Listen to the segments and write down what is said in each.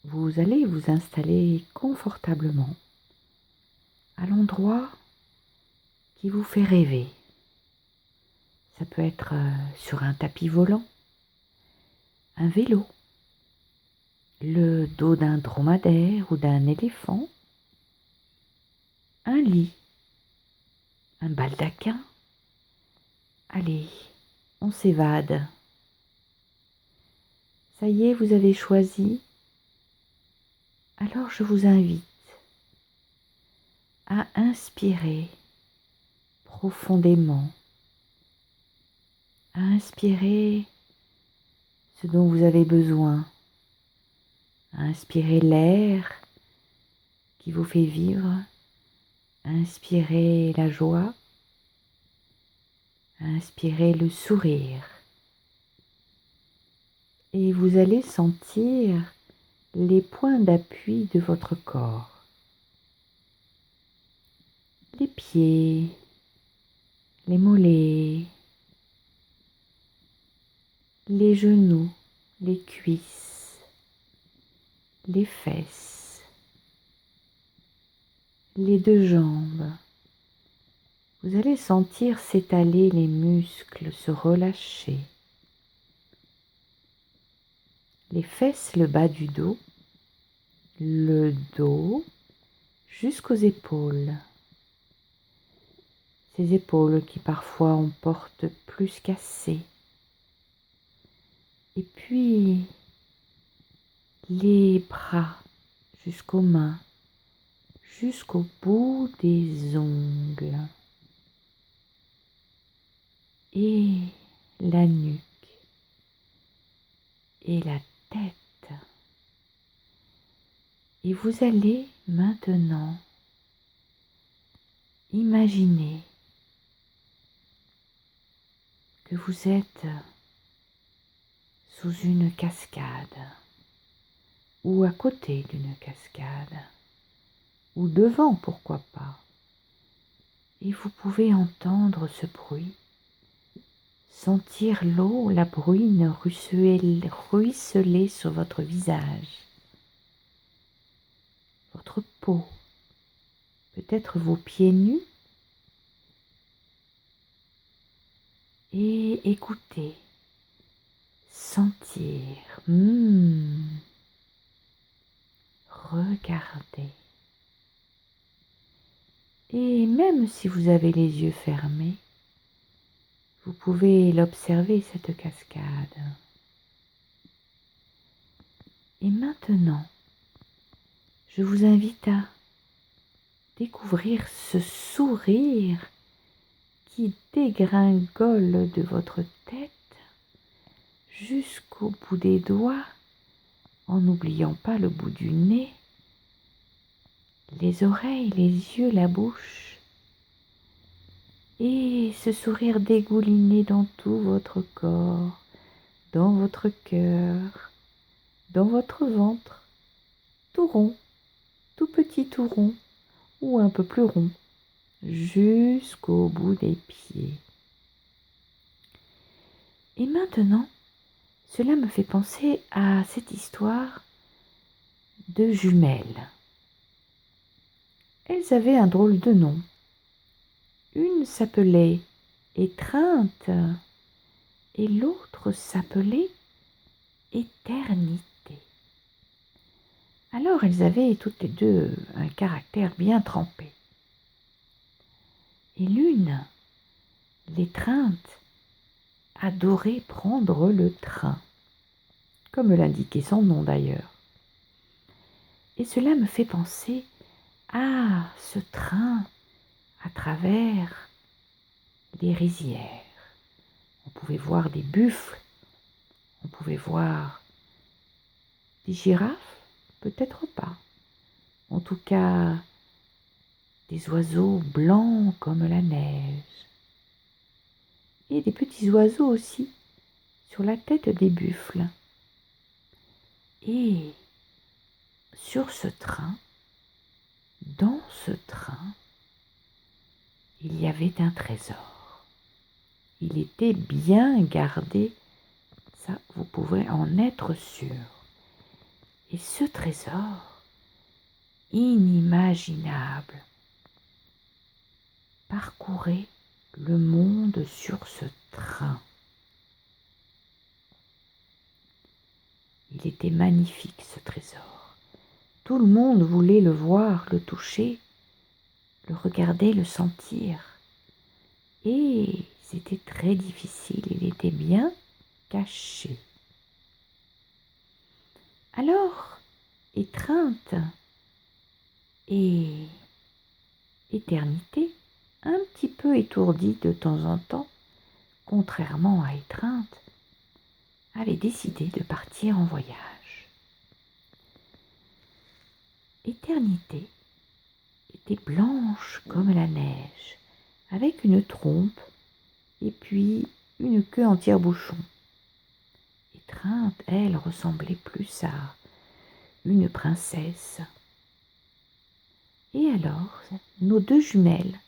Vous allez vous installer confortablement à l'endroit qui vous fait rêver. Ça peut être sur un tapis volant, un vélo, le dos d'un dromadaire ou d'un éléphant, un lit, un baldaquin. Allez, on s'évade. Ça y est, vous avez choisi. Alors je vous invite à inspirer profondément, à inspirer ce dont vous avez besoin, à inspirer l'air qui vous fait vivre, à inspirer la joie, à inspirer le sourire. Et vous allez sentir les points d'appui de votre corps. Les pieds, les mollets, les genoux, les cuisses, les fesses, les deux jambes. Vous allez sentir s'étaler les muscles, se relâcher. Les fesses, le bas du dos, le dos jusqu'aux épaules. Ces épaules qui parfois en portent plus qu'assez. Et puis les bras jusqu'aux mains, jusqu'au bout des ongles. Et la nuque et la tête. Et vous allez maintenant imaginer que vous êtes sous une cascade ou à côté d'une cascade ou devant, pourquoi pas. Et vous pouvez entendre ce bruit, sentir l'eau, la bruine ruisseler sur votre visage, votre peau, peut-être vos pieds nus, et écouter, sentir, regarder. Et même si vous avez les yeux fermés, vous pouvez l'observer, cette cascade. Et maintenant, je vous invite à découvrir ce sourire qui dégringole de votre tête jusqu'au bout des doigts, en n'oubliant pas le bout du nez, les oreilles, les yeux, la bouche. Et ce sourire dégouliné dans tout votre corps, dans votre cœur, dans votre ventre, tout rond, tout petit tout rond, ou un peu plus rond, jusqu'au bout des pieds. Et maintenant, cela me fait penser à cette histoire de jumelles. Elles avaient un drôle de nom. Une s'appelait Étreinte et l'autre s'appelait Éternité. Alors elles avaient toutes les deux un caractère bien trempé. Et l'une, l'Étreinte, adorait prendre le train, comme l'indiquait son nom d'ailleurs. Et cela me fait penser à ce train à travers les rizières. On pouvait voir des buffles, on pouvait voir des girafes, peut-être pas. En tout cas, des oiseaux blancs comme la neige. Et des petits oiseaux aussi sur la tête des buffles. Et sur ce train, dans ce train, il y avait un trésor. Il était bien gardé, ça vous pouvez en être sûr. Et ce trésor, inimaginable, parcourait le monde sur ce train. Il était magnifique, ce trésor. Tout le monde voulait le voir, le toucher, le regarder, le sentir. Et c'était très difficile, il était bien caché. Alors, Étreinte et Éternité, un petit peu étourdie de temps en temps, contrairement à Étreinte, avaient décidé de partir en voyage. Éternité était blanche comme la neige, avec une trompe et puis une queue en tire-bouchon. Étreinte, elle, ressemblait plus à une princesse. Et alors, nos deux jumelles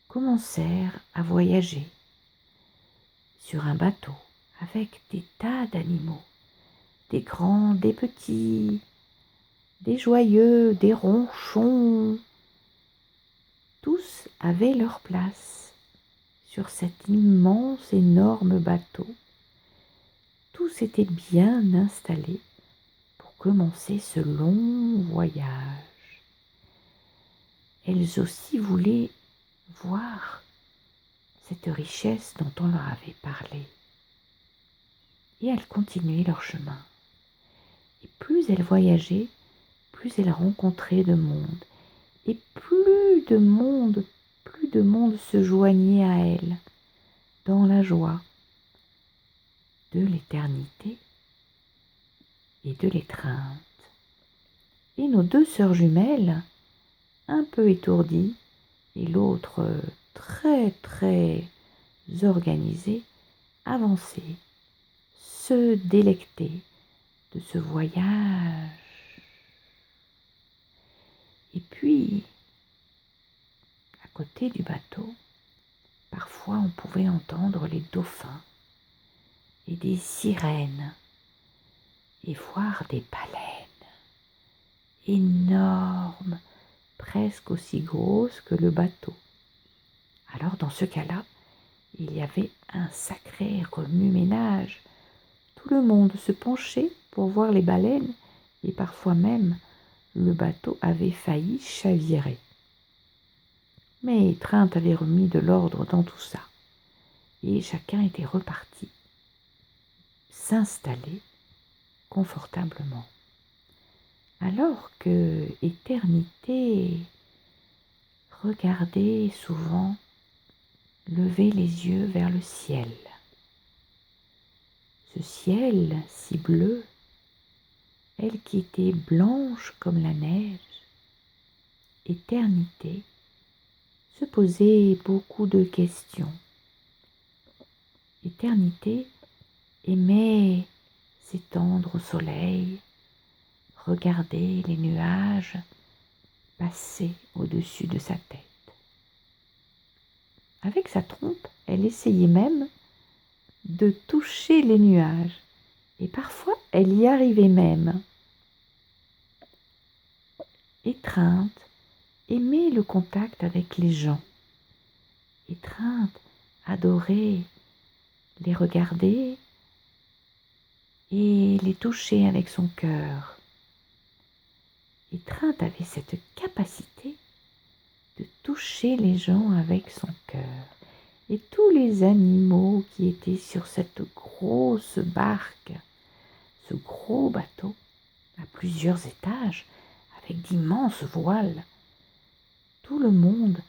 commencèrent à voyager sur un bateau avec des tas d'animaux, des grands, des petits, des joyeux, des ronchons. Tous avaient leur place sur cet immense, énorme bateau. Tous étaient bien installés pour commencer ce long voyage. Elles aussi voulaient voir cette richesse dont on leur avait parlé. Et elles continuaient leur chemin. Et plus elles voyageaient, plus elles rencontraient de monde. Et plus de monde se joignait à elles dans la joie de l'éternité et de l'étreinte. Et nos deux sœurs jumelles, un peu étourdies, et l'autre très très organisée, avançaient, se délectaient de ce voyage. Et puis, à côté du bateau, parfois on pouvait entendre les dauphins et des sirènes et voir des baleines énormes, presque aussi grosses que le bateau. Alors dans ce cas-là, il y avait un sacré remue-ménage. Tout le monde se penchait pour voir les baleines et parfois même le bateau avait failli chavirer. Mais Étreinte avait remis de l'ordre dans tout ça et chacun était reparti s'installer confortablement. Alors que Éternité regardait souvent lever les yeux vers le ciel. Ce ciel si bleu, elle qui était blanche comme la neige, Éternité, se posait beaucoup de questions. Éternité aimait s'étendre au soleil, regarder les nuages passer au-dessus de sa tête. Avec sa trompe, elle essayait même de toucher les nuages, et parfois elle y arrivait même. Étreinte aimait le contact avec les gens. Étreinte adorait les regarder et les toucher avec son cœur. Étreinte avait cette capacité de toucher les gens avec son cœur. Et tous les animaux qui étaient sur cette grosse barque, ce gros bateau, à plusieurs étages, avec d'immenses voiles, tout le monde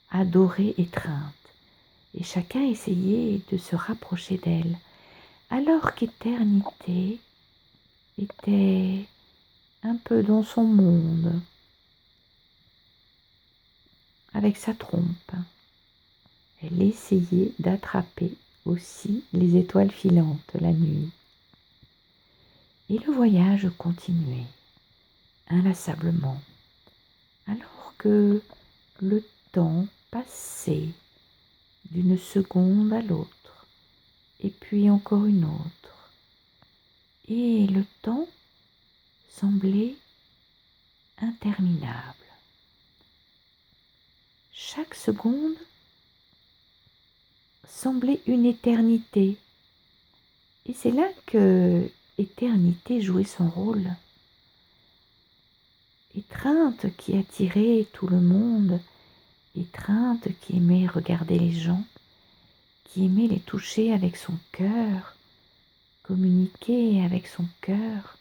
adorait Étreinte, et chacun essayait de se rapprocher d'elle, alors qu'Éternité était un peu dans son monde, avec sa trompe. Elle essayait d'attraper aussi les étoiles filantes la nuit. Et le voyage continuait inlassablement, alors que le temps passait d'une seconde à l'autre, et puis encore une autre. Et le temps semblait interminable. Chaque seconde semblait une éternité. Et c'est là que éternité jouait son rôle. Étreinte qui attirait tout le monde, étreinte qui aimait regarder les gens, qui aimait les toucher avec son cœur, communiquer avec son cœur,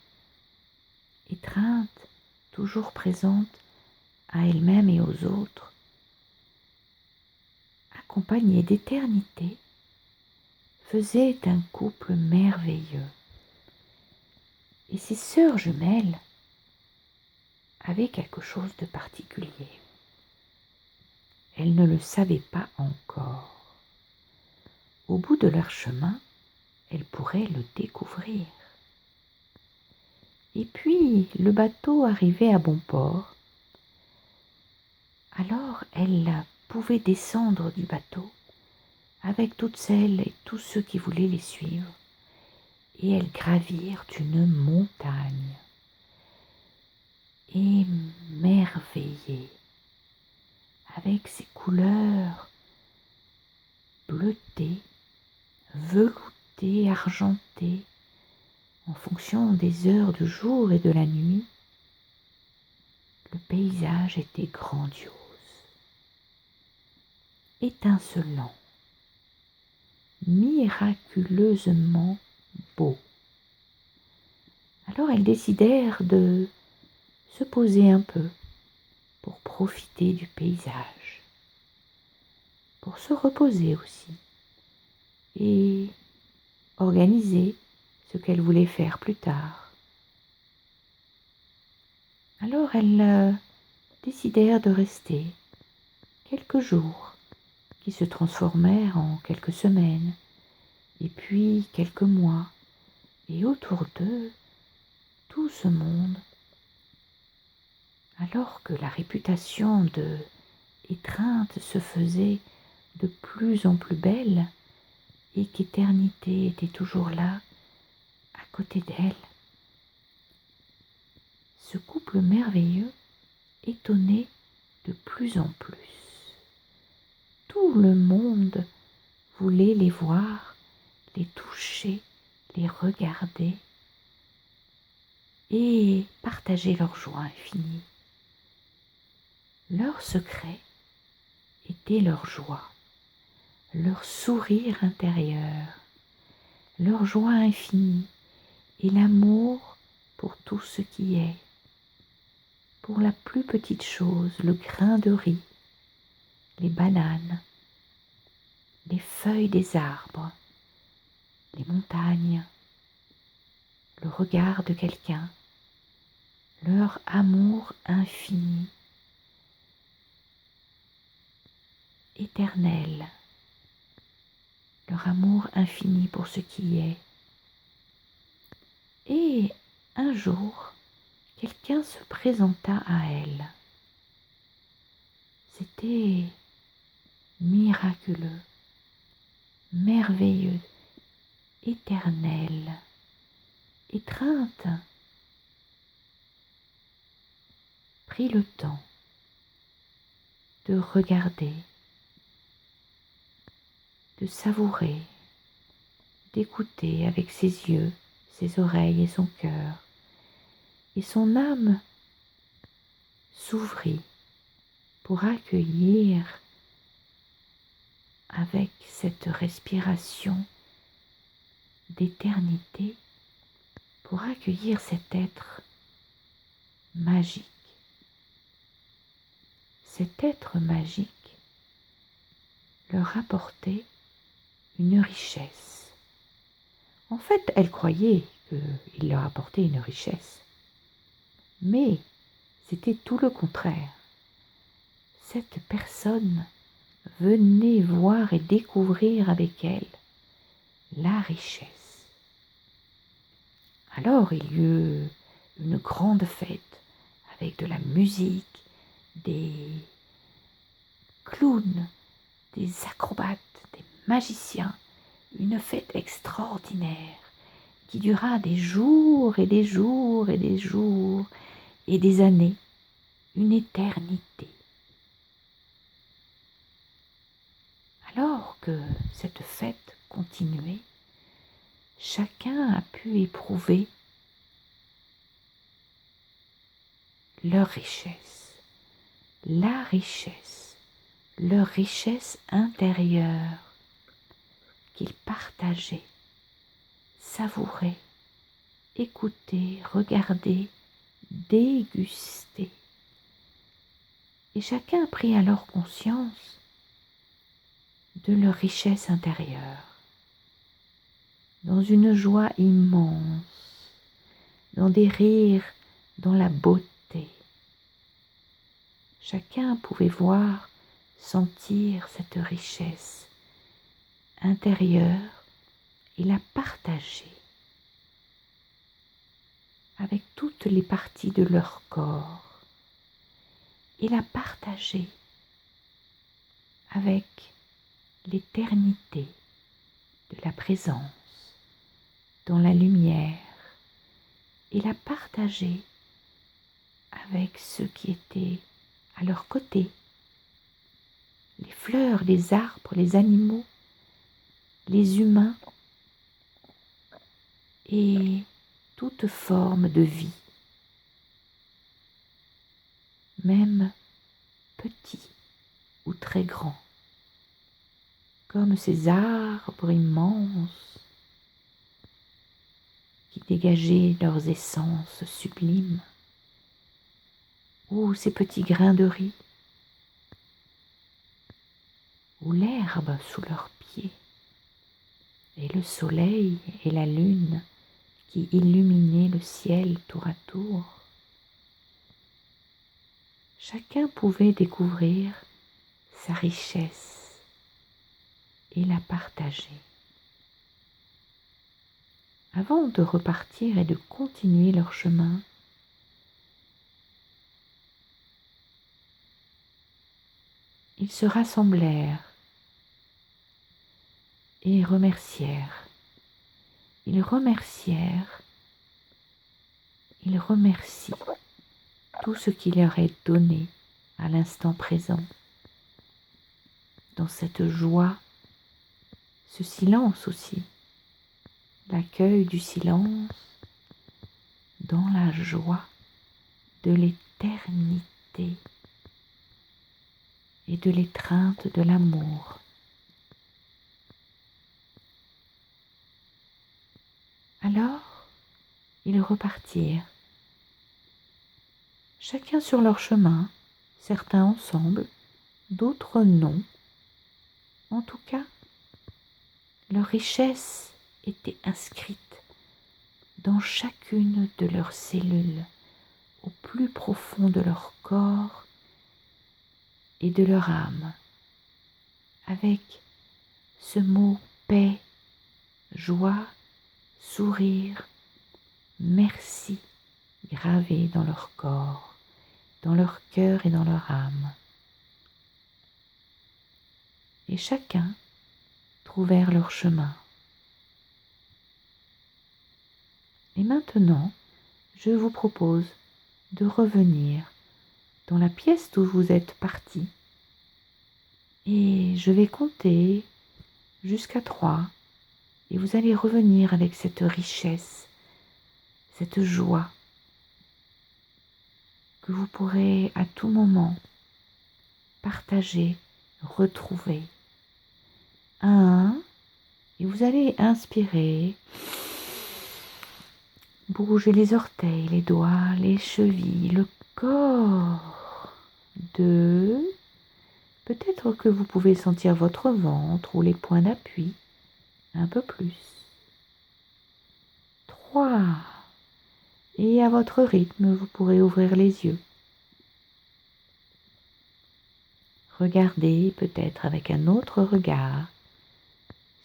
étreinte toujours présente à elle-même et aux autres, accompagnée d'éternité, faisait un couple merveilleux. Et ces sœurs jumelles avaient quelque chose de particulier. Elles ne le savaient pas encore. Au bout de leur chemin, elles pourraient le découvrir. Et puis le bateau arrivait à bon port. Alors elles pouvaient descendre du bateau avec toutes celles et tous ceux qui voulaient les suivre. Et elles gravirent une montagne, émerveillées, avec ses couleurs bleutées, veloutées, argentées, en fonction des heures du jour et de la nuit. Le paysage était grandiose, étincelant, miraculeusement beau. Alors elles décidèrent de se poser un peu pour profiter du paysage, pour se reposer aussi et organiser ce qu'elles voulaient faire plus tard. Alors elles décidèrent de rester quelques jours qui se transformèrent en quelques semaines et puis quelques mois, et autour d'eux tout ce monde, alors que la réputation de étreinte se faisait de plus en plus belle et qu'éternité était toujours là à côté d'elle. Ce couple merveilleux étonnait de plus en plus. Tout le monde voulait les voir, les toucher, les regarder et partager leur joie infinie. Leur secret était leur joie, leur sourire intérieur, leur joie infinie et l'amour pour tout ce qui est, pour la plus petite chose, le grain de riz, les bananes, les feuilles des arbres, les montagnes, le regard de quelqu'un, leur amour infini, éternel, leur amour infini pour ce qui est. Et un jour, quelqu'un se présenta à elle. C'était miraculeux, merveilleux, éternel, étreinte. Prit le temps de regarder, de savourer, d'écouter avec ses yeux, ses oreilles et son cœur. Et son âme s'ouvrit pour accueillir avec cette respiration d'éternité, pour accueillir cet être magique. Cet être magique leur apportait une richesse. En fait, elle croyait qu'il leur apportait une richesse. Mais c'était tout le contraire. Cette personne venait voir et découvrir avec elle la richesse. Alors il y eut une grande fête avec de la musique, des clowns, des acrobates, des magiciens, une fête extraordinaire qui dura des jours et des jours et des jours et des années, une éternité. Alors que cette fête continuait, chacun a pu éprouver leur richesse, leur richesse intérieure qu'ils partageaient, savouraient, écoutaient, regardaient, dégustaient. Et chacun prit alors conscience de leur richesse intérieure, dans une joie immense, dans des rires, dans la beauté. Chacun pouvait voir, sentir cette richesse intérieure et la partager avec toutes les parties de leur corps et la partager avec l'éternité de la présence dans la lumière et la partager avec ceux qui étaient à leur côté, les fleurs, les arbres, les animaux, les humains et toute forme de vie, même petits ou très grands, comme ces arbres immenses qui dégageaient leurs essences sublimes, ou ces petits grains de riz, ou l'herbe sous leurs pieds, et le soleil et la lune qui illuminaient le ciel tour à tour. Chacun pouvait découvrir sa richesse et la partager. Avant de repartir et de continuer leur chemin, ils se rassemblèrent et remercièrent. Ils remercient tout ce qui leur est donné à l'instant présent, dans cette joie, ce silence aussi, l'accueil du silence dans la joie de l'éternité et de l'étreinte de l'amour. Alors, ils repartirent, chacun sur leur chemin, certains ensemble, d'autres non. En tout cas, leur richesse était inscrite dans chacune de leurs cellules, au plus profond de leur corps et de leur âme, avec ce mot paix, joie, sourire, merci gravé dans leur corps, dans leur cœur et dans leur âme. Et chacun trouvèrent leur chemin. Et maintenant, je vous propose de revenir dans la pièce d'où vous êtes partis. Et je vais compter jusqu'à 3. Et vous allez revenir avec cette richesse, cette joie que vous pourrez à tout moment partager, retrouver. 1, et vous allez inspirer, bouger les orteils, les doigts, les chevilles, le corps. 2, peut-être que vous pouvez sentir votre ventre ou les points d'appui un peu plus. 3, et à votre rythme, vous pourrez ouvrir les yeux. Regardez peut-être avec un autre regard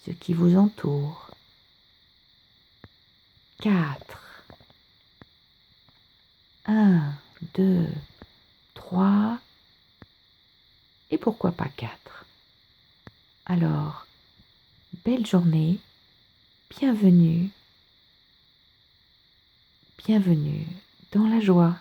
ce qui vous entoure. 4, 1, 2, 3, et pourquoi pas 4. Alors, belle journée, bienvenue Bienvenue dans la joie.